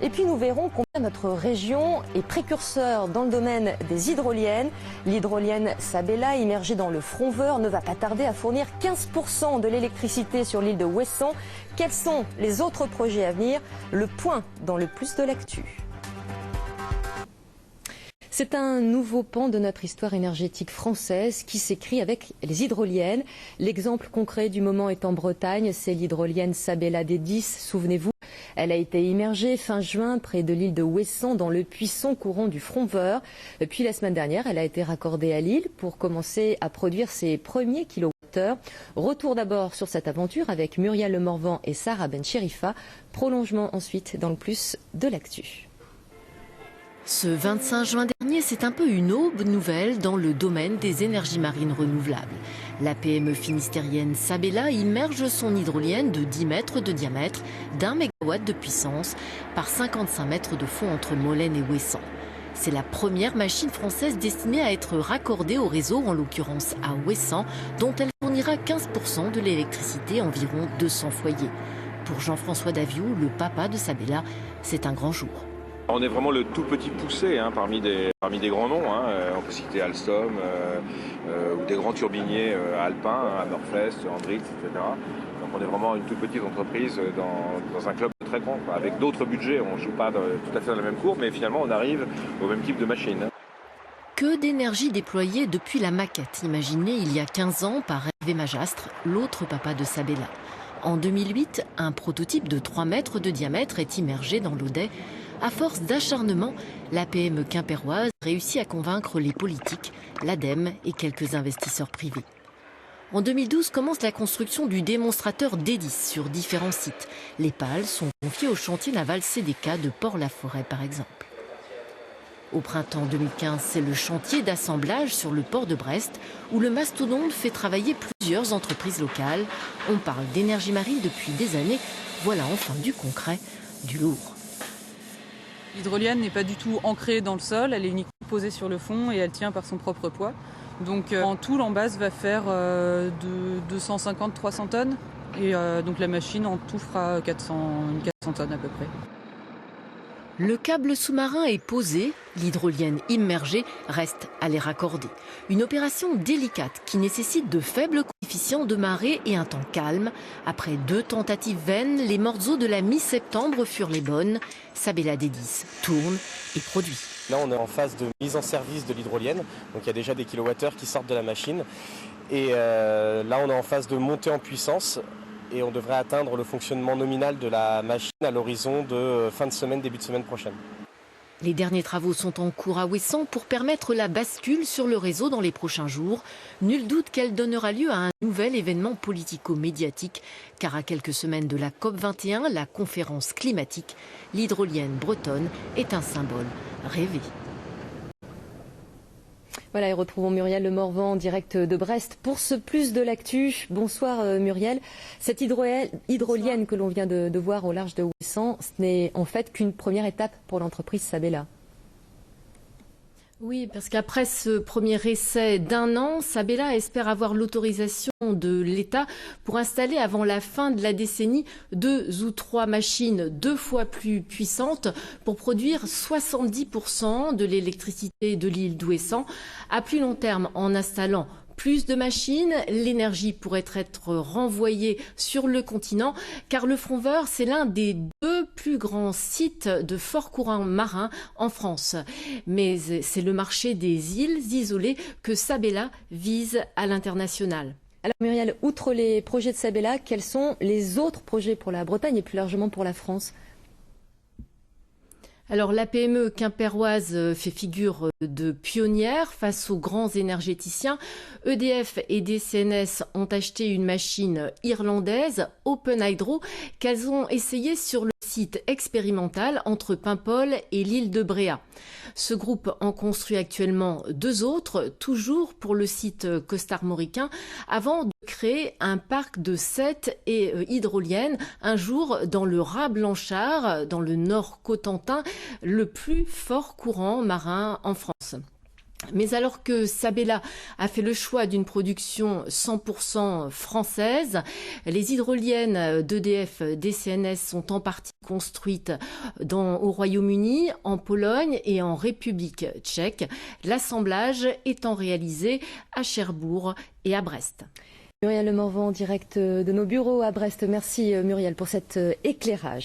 Et puis nous verrons combien notre région est précurseur dans le domaine des hydroliennes. L'hydrolienne Sabella, immergée dans le Fromveur, ne va pas tarder à fournir 15% de l'électricité sur l'île de Ouessant. Quels sont les autres projets à venir? Le point dans le plus de l'actu. C'est un nouveau pan de notre histoire énergétique française qui s'écrit avec les hydroliennes. L'exemple concret du moment est en Bretagne, c'est l'hydrolienne Sabella des 10, souvenez-vous. Elle a été immergée fin juin près de l'île de Ouessant dans le puissant courant du Fromveur. Puis la semaine dernière, elle a été raccordée à l'île pour commencer à produire ses premiers kilowattheures. Retour d'abord sur cette aventure avec Muriel Le Morvan et Sarah Bencherifa. Prolongement ensuite dans le plus de l'actu. Ce 25 juin dernier, c'est un peu une aube nouvelle dans le domaine des énergies marines renouvelables. La PME finistérienne Sabella immerge son hydrolienne de 10 mètres de diamètre, d'1 mégawatt de puissance, par 55 mètres de fond entre Molène et Ouessant. C'est la première machine française destinée à être raccordée au réseau, en l'occurrence à Ouessant, dont elle fournira 15% de l'électricité, environ 200 foyers. Pour Jean-François Daviou, le papa de Sabella, c'est un grand jour. On est vraiment le tout petit poussé parmi des grands noms. On peut citer Alstom ou des grands turbiniers alpins, Northwest, Andritz, etc. Donc on est vraiment une toute petite entreprise dans un club très grand. Avec d'autres budgets, on ne joue pas tout à fait dans la même cour, mais finalement on arrive au même type de machine. Que d'énergie déployée depuis la maquette imaginée il y a 15 ans par Hervé Majastre, l'autre papa de Sabella. En 2008, un prototype de 3 mètres de diamètre est immergé dans l'Audet. À force d'acharnement, la PME quimpéroise réussit à convaincre les politiques, l'ADEME et quelques investisseurs privés. En 2012 commence la construction du démonstrateur D10 sur différents sites. Les pales sont confiées au chantier naval CDK de Port-la-Forêt par exemple. Au printemps 2015, c'est le chantier d'assemblage sur le port de Brest où le mastodonte fait travailler plusieurs entreprises locales. On parle d'énergie marine depuis des années. Voilà enfin du concret, du lourd. L'hydrolienne n'est pas du tout ancrée dans le sol, elle est uniquement posée sur le fond et elle tient par son propre poids. Donc en tout, l'embase va faire de 250-300 tonnes et donc la machine en tout fera une 400 tonnes à peu près. Le câble sous-marin est posé, l'hydrolienne immergée reste à les raccorder. Une opération délicate qui nécessite de faibles coefficients de marée et un temps calme. Après 2 tentatives vaines, les mortes eaux de la mi-septembre furent les bonnes. Sabella D10 tourne et produit. Là, on est en phase de mise en service de l'hydrolienne. Donc il y a déjà des kilowattheures qui sortent de la machine. Et là, on est en phase de montée en puissance. Et on devrait atteindre le fonctionnement nominal de la machine à l'horizon de fin de semaine, début de semaine prochaine. Les derniers travaux sont en cours à Ouessant pour permettre la bascule sur le réseau dans les prochains jours. Nul doute qu'elle donnera lieu à un nouvel événement politico-médiatique, car à quelques semaines de la COP21, la conférence climatique, l'hydrolienne bretonne est un symbole rêvé. Voilà, et retrouvons Muriel Le Morvan en direct de Brest pour ce plus de l'actu. Bonsoir Muriel. Cette hydrolienne que l'on vient de voir au large de Ouessant, ce n'est en fait qu'une première étape pour l'entreprise Sabella. Oui, parce qu'après ce premier essai d'1 an, Sabella espère avoir l'autorisation de l'État pour installer avant la fin de la décennie 2 ou 3 machines 2 fois plus puissantes pour produire 70% de l'électricité de l'île d'Ouessant. À plus long terme, en installant plus de machines, l'énergie pourrait être renvoyée sur le continent, car le Fromveur, c'est l'un des 2 plus grands sites de fort courant marin en France. Mais c'est le marché des îles isolées que Sabella vise à l'international. Alors Muriel, outre les projets de Sabella, quels sont les autres projets pour la Bretagne et plus largement pour la France ? Alors la PME quimpéroise fait figure de pionnière face aux grands énergéticiens. EDF et DCNS ont acheté une machine irlandaise, Open Hydro, qu'elles ont essayée sur le site expérimental entre Paimpol et l'île de Bréhat. Ce groupe en construit actuellement 2 autres, toujours pour le site costarmoricain, avant de créer un parc de 7 hydroliennes un jour dans le Raz-Blanchard, dans le Nord Cotentin, le plus fort courant marin en France. Mais alors que Sabella a fait le choix d'une production 100% française, les hydroliennes d'EDF DCNS sont en partie construites au Royaume-Uni, en Pologne et en République tchèque, l'assemblage étant réalisé à Cherbourg et à Brest. Muriel Le Morvan, en direct de nos bureaux à Brest. Merci Muriel pour cet éclairage.